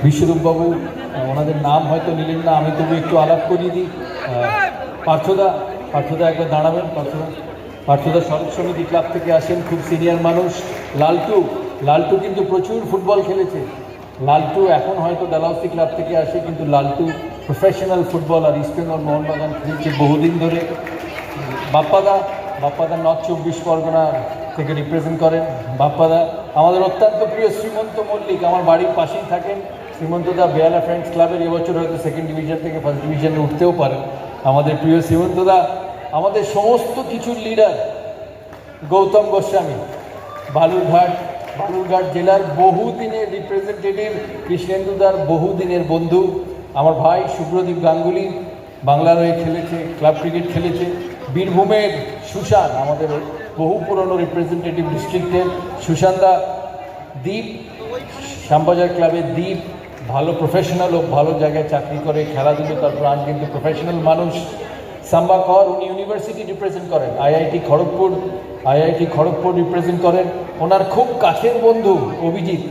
বিশ্বরূপবাবু, ওনাদের নাম হয়তো নিলেন না, আমি তবু একটু আলাপ করিয়ে দিই। পার্থদা একবার দাঁড়াবেন। পার্থদা সড়ক সমিতি ক্লাব থেকে আসেন, খুব সিনিয়র মানুষ। লালটু কিন্তু প্রচুর ফুটবল খেলেছে। লালটু এখন হয়তো ডালহাউসি ক্লাব থেকে আসে, কিন্তু লালটু প্রফেশনাল ফুটবলার, ইস্ট বেঙ্গল মোহনবাগান খেলছে বহুদিন ধরে। বাপ্পাদা নর্থ 24 পরগনা থেকে রিপ্রেজেন্ট করেন। বাপ্পাদা আমাদের অত্যন্ত প্রিয় শ্রীমন্ত মল্লিক আমার বাড়ির পাশেই থাকেন। শ্রীমন্তদা বেহালা ফ্রেন্ডস ক্লাবের এবছর হয়তো সেকেন্ড ডিভিশন থেকে ফার্স্ট ডিভিশনে উঠতেও পারেন। আমাদের প্রিয় শ্রীমন্তদা, আমাদের সমস্ত কিছুর লিডার গৌতম গোস্বামী, বালুরঘাট জেলার বহুদিনের রিপ্রেজেন্টেটিভ কৃষ্ণেন্দুদার বহুদিনের বন্ধু, আমার ভাই সুব্রদীপ গাঙ্গুলি, বাংলার হয়ে খেলেছে, ক্লাব ক্রিকেট খেলেছে। বীরভূমের সুশান, আমাদের বহু পুরনো রিপ্রেজেন্টেটিভ ডিস্ট্রিক্টের সুশানদা। দীপ, শ্যামবাজার ক্লাবের দীপ ভালো প্রফেশনাল ও ভালো জায়গায় চাকরি করে, খেলাধুলো তার প্রাণ, কিন্তু প্রফেশনাল মানুষ। সাম্বা কর, উনি ইউনিভার্সিটি রিপ্রেজেন্ট করেন, আইআইটি খড়গপুর রিপ্রেজেন্ট করেন। ওনার খুব কাছের বন্ধু অভিজিৎ